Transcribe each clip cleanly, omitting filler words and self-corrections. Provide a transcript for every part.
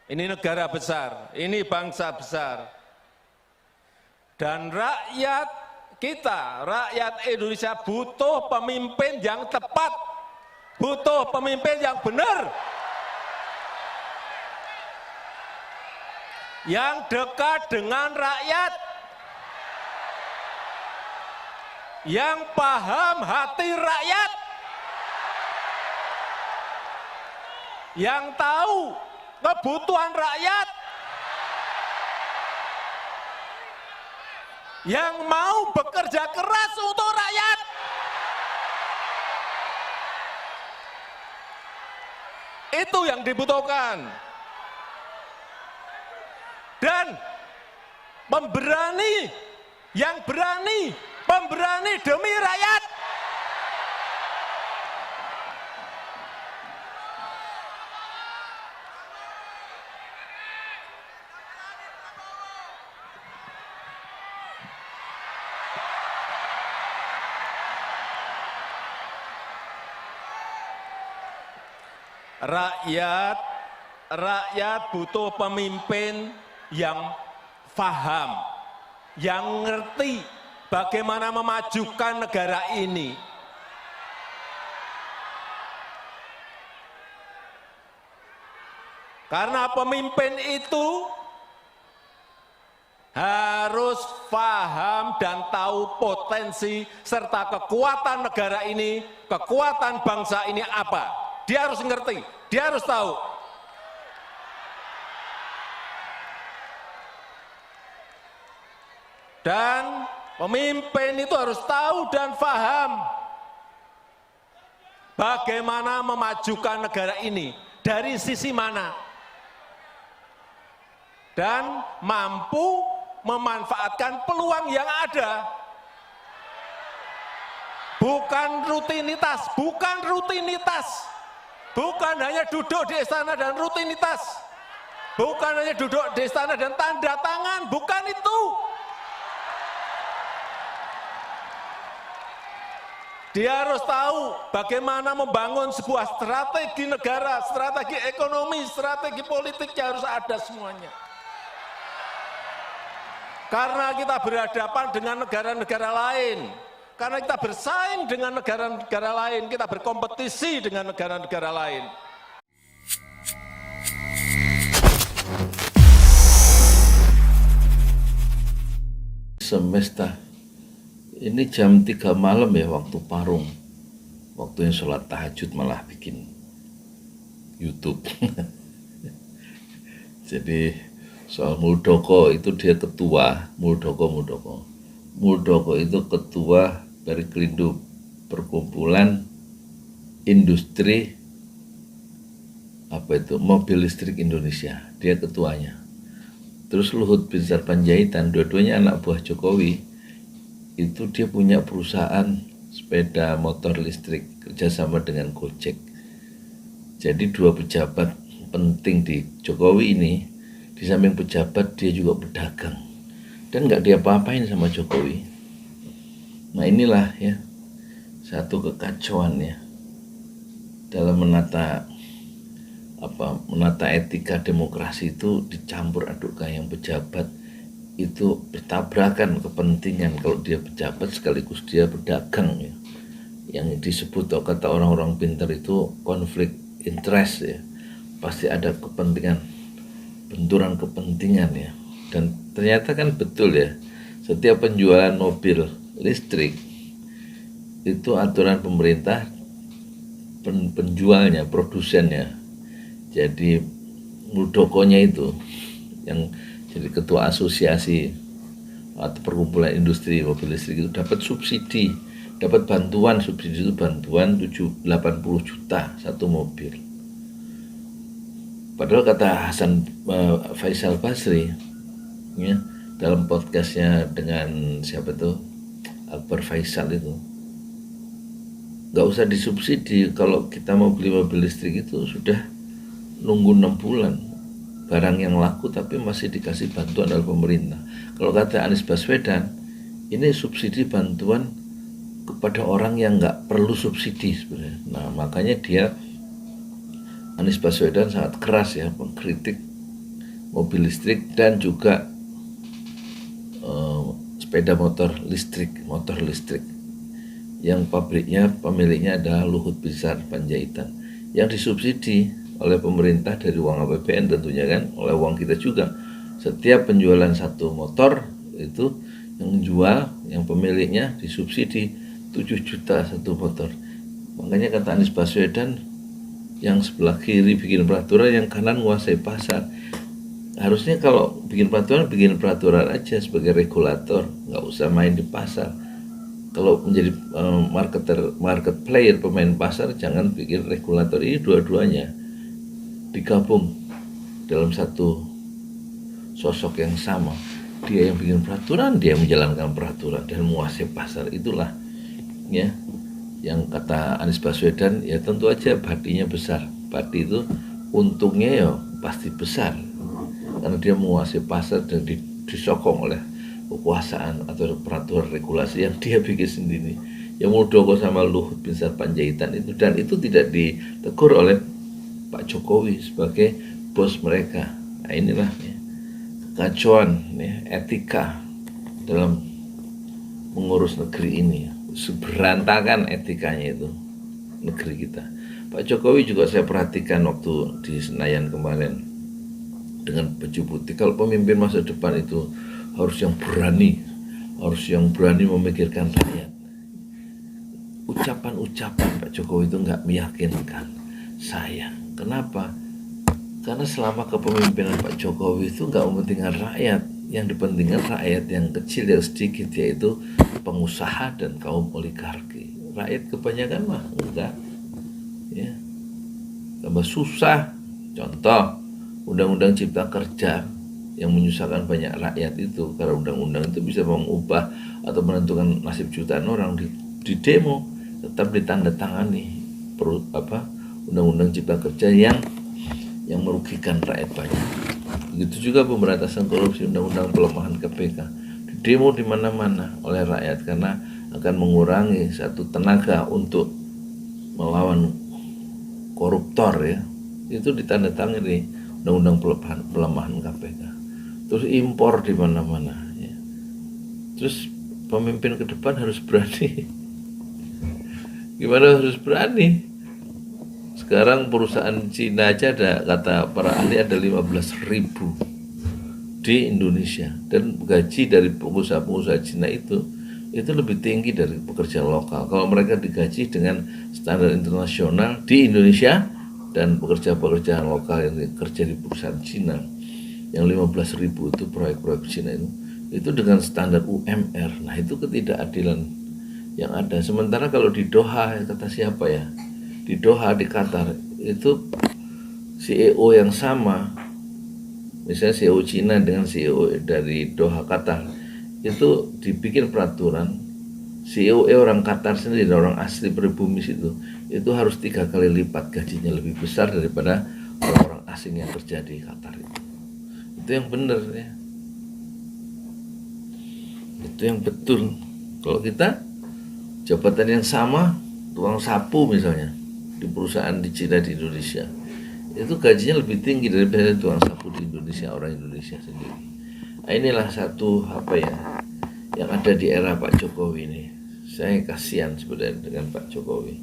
Ini negara besar, ini bangsa besar. Dan rakyat kita, rakyat Indonesia butuh pemimpin yang tepat, butuh pemimpin yang benar, yang dekat dengan rakyat, yang paham hati rakyat, yang tahu kebutuhan rakyat, yang mau bekerja keras untuk rakyat. Itu yang dibutuhkan. Dan pemberani, yang berani, pemberani demi rakyat. Rakyat butuh pemimpin yang paham, yang ngerti bagaimana memajukan negara ini. Karena pemimpin itu harus paham dan tahu potensi serta kekuatan negara ini, kekuatan bangsa ini apa. Dia harus ngerti, dia harus tahu. Dan pemimpin itu harus tahu dan paham bagaimana memajukan negara ini, dari sisi mana. Dan mampu memanfaatkan peluang yang ada. Bukan rutinitas, bukan rutinitas. Bukan hanya duduk di istana dan rutinitas. Bukan hanya duduk di istana dan tanda tangan, bukan itu. Dia harus tahu bagaimana membangun sebuah strategi negara, strategi ekonomi, strategi politik yang harus ada semuanya. Karena kita berhadapan dengan negara-negara lain. Karena kita bersaing dengan negara-negara lain, kita berkompetisi dengan negara-negara lain. Semesta, ini jam 3 malam ya waktu Parung. Waktunya sholat tahajud malah bikin YouTube. Jadi soal Muldoko itu dia ketua, Muldoko itu ketua dari Kelindo Perkumpulan Industri Mobil Listrik Indonesia, dia ketuanya. Terus Luhut Binsar Panjaitan, dua-duanya anak buah Jokowi, itu dia punya perusahaan sepeda motor listrik kerjasama dengan Gojek. Jadi dua pejabat penting di Jokowi ini, di samping pejabat dia juga pedagang dan nggak diapa-apain sama Jokowi. Nah inilah ya satu kekacauan ya dalam menata etika demokrasi itu dicampur adukkan. Yang pejabat itu bertabrakan kepentingan. Kalau dia pejabat sekaligus dia pedagang ya. Yang disebut kata orang-orang pintar itu konflik interest ya. Pasti ada kepentingan, benturan kepentingan ya. Dan ternyata kan betul ya, setiap penjualan mobil listrik itu aturan pemerintah, penjualnya, produsennya. Jadi Muldokonya itu yang jadi ketua asosiasi atau perkumpulan industri mobil listrik itu dapat subsidi, dapat bantuan. Subsidi itu bantuan 80 juta satu mobil. Padahal kata Faisal Basri ya, dalam podcastnya dengan siapa tuh Akbar Faisal itu, nggak usah disubsidi. Kalau kita mau beli mobil listrik itu sudah nunggu 6 bulan barang yang laku, tapi masih dikasih bantuan dari pemerintah. Kalau kata Anies Baswedan, ini subsidi bantuan kepada orang yang nggak perlu subsidi sebenarnya. Nah makanya Anies Baswedan sangat keras ya mengkritik mobil listrik dan juga sepeda motor listrik yang pemiliknya adalah Luhut Binsar Panjaitan yang disubsidi oleh pemerintah dari uang APBN tentunya kan, oleh uang kita juga. Setiap penjualan satu motor itu yang jual, yang pemiliknya disubsidi 7 juta satu motor. Makanya kata Anies Baswedan, yang sebelah kiri bikin peraturan, yang kanan menguasai pasar. Harusnya kalau bikin peraturan aja sebagai regulator, nggak usah main di pasar. Kalau menjadi market player, pemain pasar, jangan bikin regulator. Ini dua-duanya digabung dalam satu sosok yang sama. Dia yang bikin peraturan, dia yang menjalankan peraturan dan menguasai pasar. Itulah ya yang kata Anies Baswedan, ya tentu aja badinya besar. Badi itu untungnya ya pasti besar karena dia menguasai pasar dan disokong oleh kekuasaan atau peraturan regulasi yang dia bikin sendiri. Yang Muldoko sama Luhut Binsar Panjaitan itu, dan itu tidak ditegur oleh Pak Jokowi sebagai bos mereka. Nah inilah ya, kekacauan ya, etika dalam mengurus negeri ini. Berantakan etikanya itu negeri kita. Pak Jokowi juga saya perhatikan waktu di Senayan kemarin dengan baju putih. Kalau pemimpin masa depan itu harus yang berani memikirkan rakyat. Ucapan-ucapan Pak Jokowi itu nggak meyakinkan saya. Kenapa? Karena selama kepemimpinan Pak Jokowi itu nggak mementingkan rakyat. Yang dipentingkan rakyat yang kecil, yang sedikit, yaitu pengusaha dan kaum oligarki. Rakyat kebanyakan mah enggak. Ya. Tambah susah. Contoh, Undang-Undang Cipta Kerja yang menyusahkan banyak rakyat itu, karena undang-undang itu bisa mengubah atau menentukan nasib jutaan orang di demo, tetap ditandatangani Undang-Undang Cipta Kerja yang merugikan rakyat banyak. Begitu juga pemberantasan korupsi, undang-undang pelemahan KPK, di demo di mana-mana oleh rakyat karena akan mengurangi satu tenaga untuk melawan koruptor ya. Itu ditandatangani undang-undang pelemahan KPK. Terus impor di mana-mana ya. Terus pemimpin ke depan harus berani. Gimana harus berani? Sekarang perusahaan Cina aja ada, kata para ahli, ada 15.000 di Indonesia, dan gaji dari pengusaha-pengusaha Cina itu lebih tinggi dari pekerja lokal. Kalau mereka digaji dengan standar internasional di Indonesia, dan pekerja-pekerja lokal yang kerja di perusahaan Cina yang 15.000 itu proyek-proyek Cina itu dengan standar UMR. Nah itu ketidakadilan yang ada. Sementara kalau di Doha, kata siapa ya, di Doha di Qatar itu CEO yang sama, misalnya CEO Cina dengan CEO dari Doha Qatar, itu dibikin peraturan CEO orang Qatar sendiri, orang asli pribumi itu harus 3 kali lipat gajinya, lebih besar daripada orang-orang asing yang kerja di Qatar itu. Itu yang benar ya, itu yang betul. Kalau kita jabatan yang sama, tukang sapu misalnya di perusahaan di Cina di Indonesia, itu gajinya lebih tinggi daripada tukang sapu di Indonesia, orang Indonesia sendiri. Nah, inilah satu yang ada di era Pak Jokowi ini. Saya kasihan sebenarnya dengan Pak Jokowi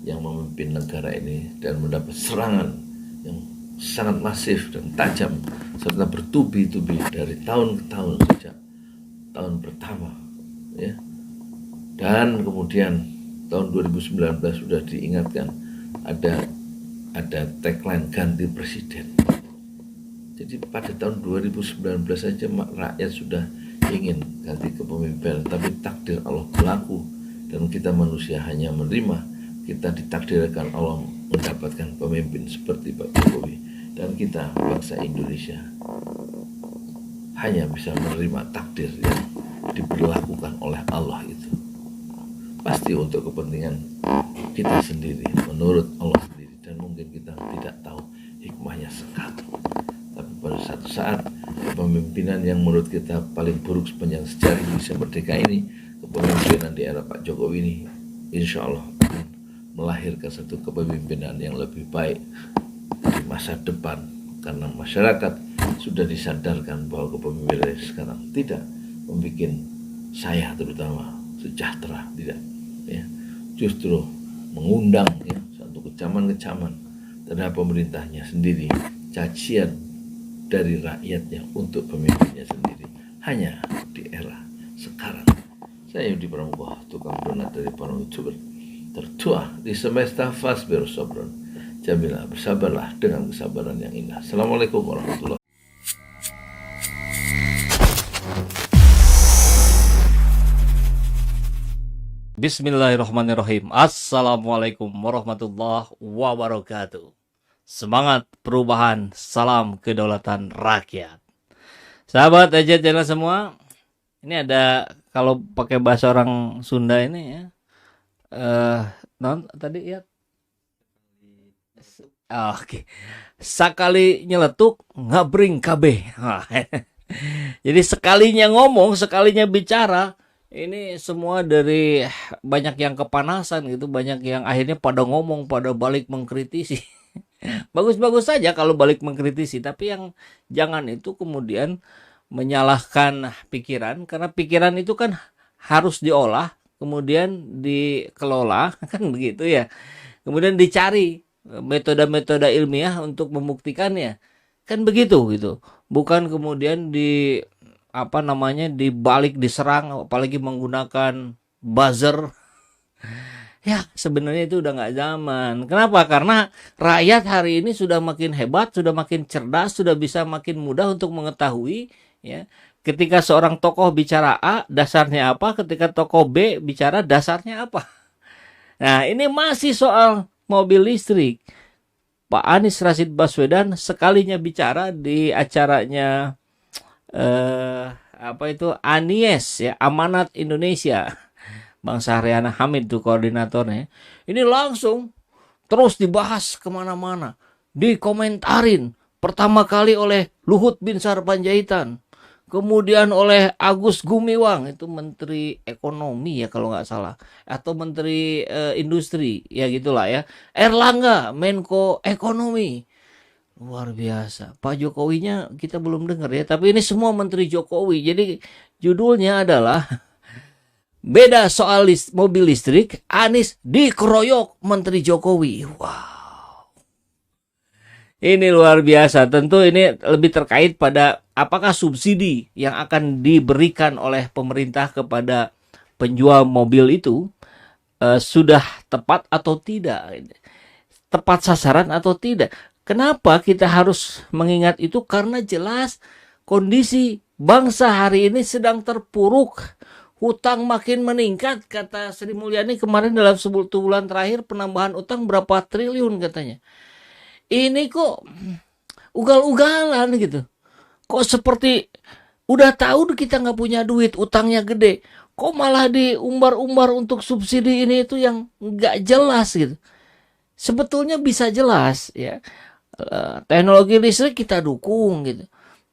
yang memimpin negara ini dan mendapat serangan yang sangat masif dan tajam serta bertubi-tubi dari tahun ke tahun sejak tahun pertama ya. Dan kemudian tahun 2019 sudah diingatkan ada tagline ganti presiden. Jadi pada tahun 2019 saja rakyat sudah ingin ganti kepemimpinan, tapi takdir Allah berlaku dan kita manusia hanya menerima. Kita ditakdirkan Allah mendapatkan pemimpin seperti Pak Jokowi, dan kita bangsa Indonesia hanya bisa menerima takdir yang diberlakukan oleh Allah itu. Pasti untuk kepentingan kita sendiri, menurut Allah sendiri, dan mungkin kita tidak tahu hikmahnya sekali. Tapi pada satu saat kepemimpinan yang menurut kita paling buruk sepanjang sejarah Indonesia merdeka ini, kepemimpinan di era Pak Jokowi ini, insya Allah akan melahirkan satu kepemimpinan yang lebih baik di masa depan, karena masyarakat sudah disadarkan bahwa kepemimpinan sekarang tidak membuat saya terutama sejahtera, tidak, ya, justru mengundang ya satu kecaman-kecaman terhadap pemerintahnya sendiri, cacian dari rakyatnya untuk pemimpinnya sendiri. Hanya di era sekarang. Saya Yudi Pramuka, tukang donat dari para youtuber tertua di semesta fasbir sabron. Jamilah, bersabarlah dengan kesabaran yang indah. Assalamualaikum warahmatullahi wabarakatuh. Bismillahirrahmanirrahim. Assalamualaikum warahmatullahi wabarakatuh. Semangat perubahan, salam kedaulatan rakyat. Sahabat aja channel semua, ini ada, kalau pakai bahasa orang Sunda ini ya, tadi ya, oke. Sakali nyeletuk ngabring kabeh. Jadi sekalinya ngomong, sekalinya bicara, ini semua dari banyak yang kepanasan gitu, banyak yang akhirnya pada ngomong, pada balik mengkritisi. Bagus-bagus saja kalau balik mengkritisi, tapi yang jangan itu kemudian menyalahkan pikiran, karena pikiran itu kan harus diolah, kemudian dikelola, kan begitu ya. Kemudian dicari metode-metode ilmiah untuk membuktikannya, kan begitu gitu. Bukan kemudian dibalik, diserang, apalagi menggunakan buzzer. Ya, sebenarnya itu udah nggak zaman. Kenapa? Karena rakyat hari ini sudah makin hebat, sudah makin cerdas, sudah bisa makin mudah untuk mengetahui ya. Ketika seorang tokoh bicara A, dasarnya apa? Ketika tokoh B bicara, dasarnya apa? Nah, ini masih soal mobil listrik. Pak Anies Rashid Baswedan sekalinya bicara di acaranya Anies ya, Amanat Indonesia. Bang Syahriana Hamid tuh koordinatornya. Ini langsung terus dibahas kemana-mana, dikomentarin pertama kali oleh Luhut Binsar Panjaitan, kemudian oleh Agus Gumiwang, itu Menteri Ekonomi ya kalau nggak salah, atau Menteri Industri ya gitulah ya, Erlangga Menko Ekonomi. Luar biasa. Pak Jokowinya kita belum dengar ya, tapi ini semua Menteri Jokowi. Jadi judulnya adalah beda soal mobil listrik, Anies dikeroyok Menteri Jokowi. Wow. Ini luar biasa. Tentu ini lebih terkait pada apakah subsidi yang akan diberikan oleh pemerintah kepada penjual mobil itu sudah tepat atau tidak. Tepat sasaran atau tidak. Kenapa kita harus mengingat itu? Karena jelas kondisi bangsa hari ini sedang terpuruk. Hutang makin meningkat, kata Sri Mulyani kemarin dalam 10 bulan terakhir penambahan utang berapa triliun katanya. Ini kok ugal-ugalan gitu. Kok seperti udah tahu kita nggak punya duit, utangnya gede. Kok malah diumbar-umbar untuk subsidi ini itu yang nggak jelas gitu. Sebetulnya bisa jelas ya. Teknologi listrik kita dukung gitu.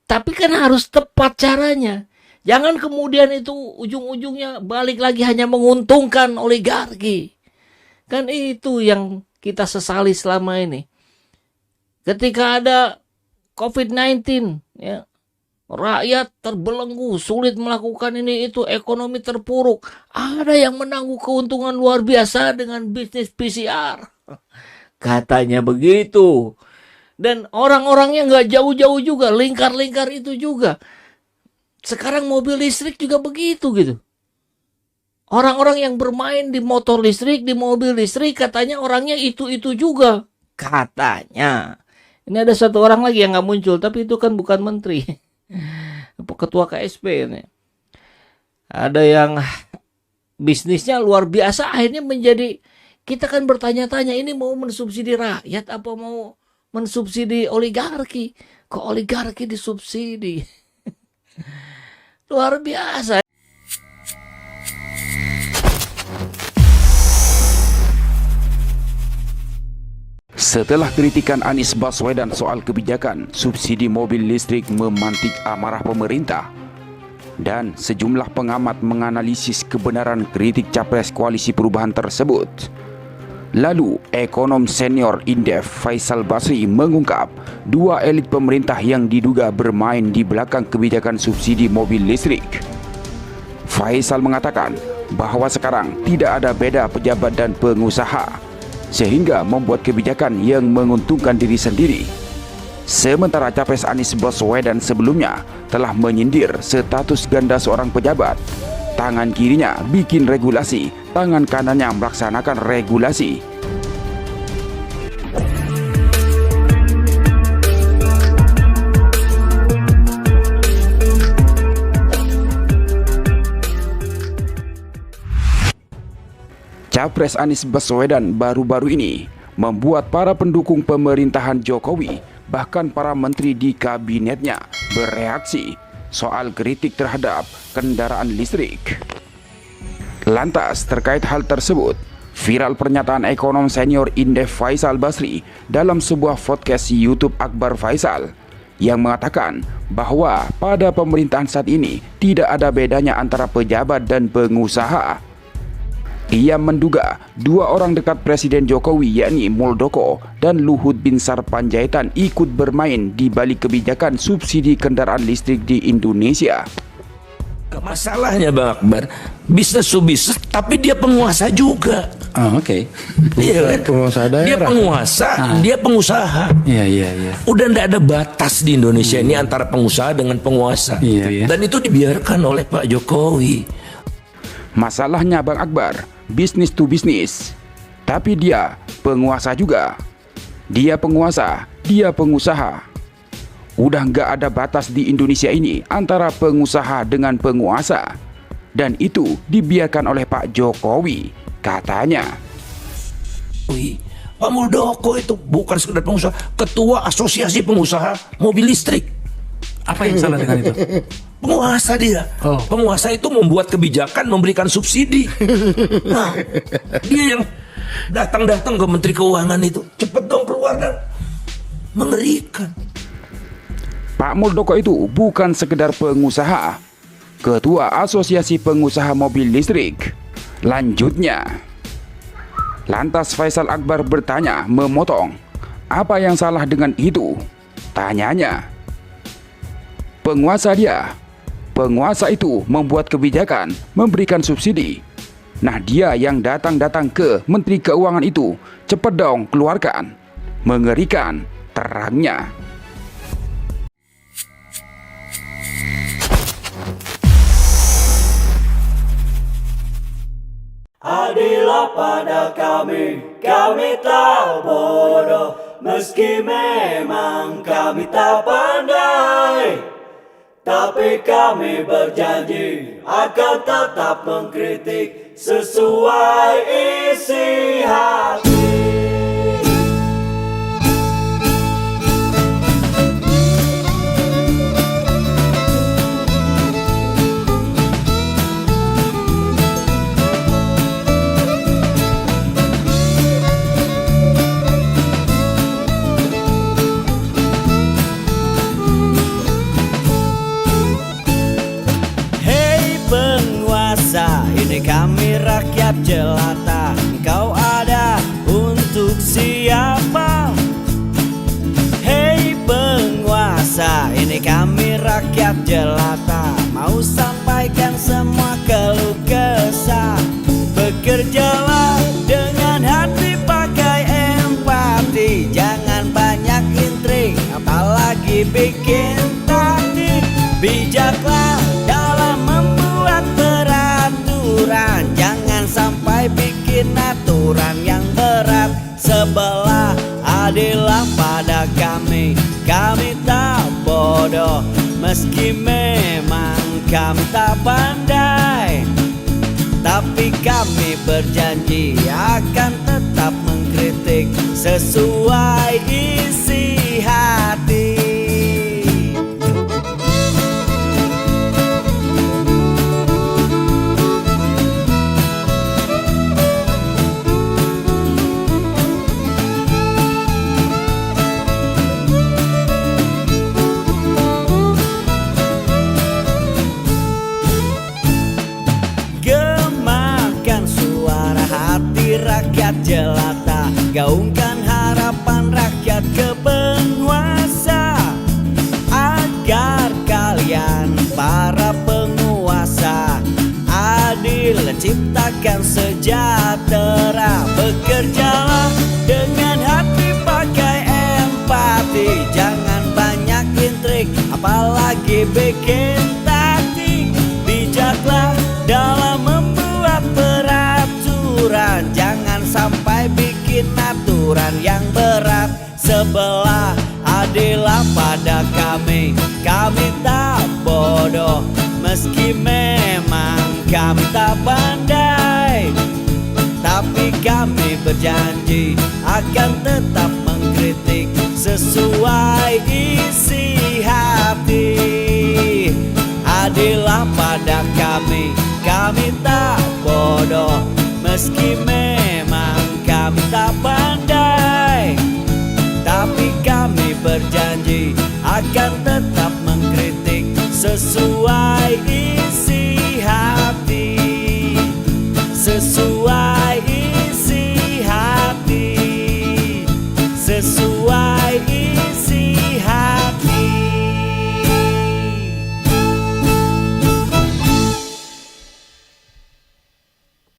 Tapi kan harus tepat caranya. Jangan kemudian itu ujung-ujungnya balik lagi hanya menguntungkan oligarki. Kan itu yang kita sesali selama ini. Ketika ada COVID-19, ya, rakyat terbelenggu, sulit melakukan ini itu, ekonomi terpuruk. Ada yang menanggung keuntungan luar biasa dengan bisnis PCR. Katanya begitu. Dan orang-orangnya nggak jauh-jauh juga, lingkar-lingkar itu juga. Sekarang mobil listrik juga begitu gitu. Orang-orang yang bermain di motor listrik, di mobil listrik, katanya orangnya itu-itu juga. Katanya. Ini ada satu orang lagi yang nggak muncul, tapi itu kan bukan menteri. Ketua KSP ini. Ada yang bisnisnya luar biasa, akhirnya menjadi, kita kan bertanya-tanya, ini mau mensubsidi rakyat apa mau mensubsidi oligarki? Kok oligarki disubsidi? Luar biasa. Setelah kritikan Anies Baswedan soal kebijakan subsidi mobil listrik memantik amarah pemerintah, dan sejumlah pengamat menganalisis kebenaran kritik capres koalisi perubahan tersebut, Lalu, ekonom senior Indef Faisal Basri mengungkap 2 elit pemerintah yang diduga bermain di belakang kebijakan subsidi mobil listrik. Faisal mengatakan bahwa sekarang tidak ada beda pejabat dan pengusaha, sehingga membuat kebijakan yang menguntungkan diri sendiri. Sementara Capres Anies Baswedan sebelumnya telah menyindir status ganda seorang pejabat. Tangan kirinya bikin regulasi, tangan kanannya melaksanakan regulasi. Capres Anies Baswedan baru-baru ini membuat para pendukung pemerintahan Jokowi, bahkan para menteri di kabinetnya, bereaksi soal kritik terhadap kendaraan listrik. Lantas, terkait hal tersebut, viral pernyataan ekonom senior Indef Faisal Basri dalam sebuah podcast YouTube Akbar Faisal yang mengatakan bahwa pada pemerintahan saat ini tidak ada bedanya antara pejabat dan pengusaha. Ia menduga 2 orang dekat Presiden Jokowi yakni Muldoko dan Luhut Binsar Panjaitan ikut bermain di balik kebijakan subsidi kendaraan listrik di Indonesia. Masalahnya Bang Akbar, bisnis to bisnis tapi dia penguasa juga. Oke. Iya kan? Pengusaha daerah. Dia penguasa, dia pengusaha. Iya. Udah ndak ada batas di Indonesia ini antara pengusaha dengan penguasa. Iya. Dan itu dibiarkan oleh Pak Jokowi. Masalahnya Bang Akbar, bisnis to bisnis, tapi dia penguasa juga. Dia penguasa, dia pengusaha. Udah nggak ada batas di Indonesia ini antara pengusaha dengan penguasa. Dan itu dibiarkan oleh Pak Jokowi, katanya. Pak Muldoko itu bukan sekedar pengusaha, ketua asosiasi pengusaha mobil listrik. Apa yang salah dengan itu? Penguasa dia. Penguasa itu membuat kebijakan, memberikan subsidi. Nah, dia yang datang-datang ke Menteri Keuangan itu, cepet dong keluar dan mengerikan. Pak Muldoko itu bukan sekedar pengusaha, ketua asosiasi pengusaha mobil listrik. Lanjutnya, lantas Faisal Akbar bertanya memotong, apa yang salah dengan itu? Tanyanya. Penguasa dia. Penguasa itu membuat kebijakan, memberikan subsidi. Nah, dia yang datang-datang ke Menteri Keuangan itu, cepet dong keluarkan. Mengerikan, terangnya. Adillah pada kami tak bodoh, meski memang kami tak pandai. Tapi kami berjanji akan tetap mengkritik sesuai isi hati. Ini kami rakyat jelata, engkau ada untuk siapa? Hei penguasa, ini kami rakyat jelata, mau sampaikan semua keluh kesah. Bekerjalah dengan hati, pakai empati, jangan banyak intrik, apalagi bikin taktik. Bijaklah dalam membuat peraturan, jangan sampai bikin aturan yang berat. Sebelah adillah pada kami tak bodoh, meski memang kami tak pandai. Tapi kami berjanji akan tetap mengkritik sesuai isi hati. rakyat jelata, gaungkan harapan rakyat ke penguasa, agar kalian para penguasa adil ciptakan sejahtera. Bekerjalah dengan hati pakai empati, jangan banyak intrik apalagi bikin taktik. Bijaklah dalam membuat peraturan, jangan sampai bikin aturan yang berat. Sebelah adillah pada kami, kami tak bodoh, meski memang kami tak pandai, tapi kami berjanji akan tetap mengkritik sesuai isi hati. Adillah pada kami, kami tak bodoh, meski memang kami tak pandai, tapi kami berjanji akan tetap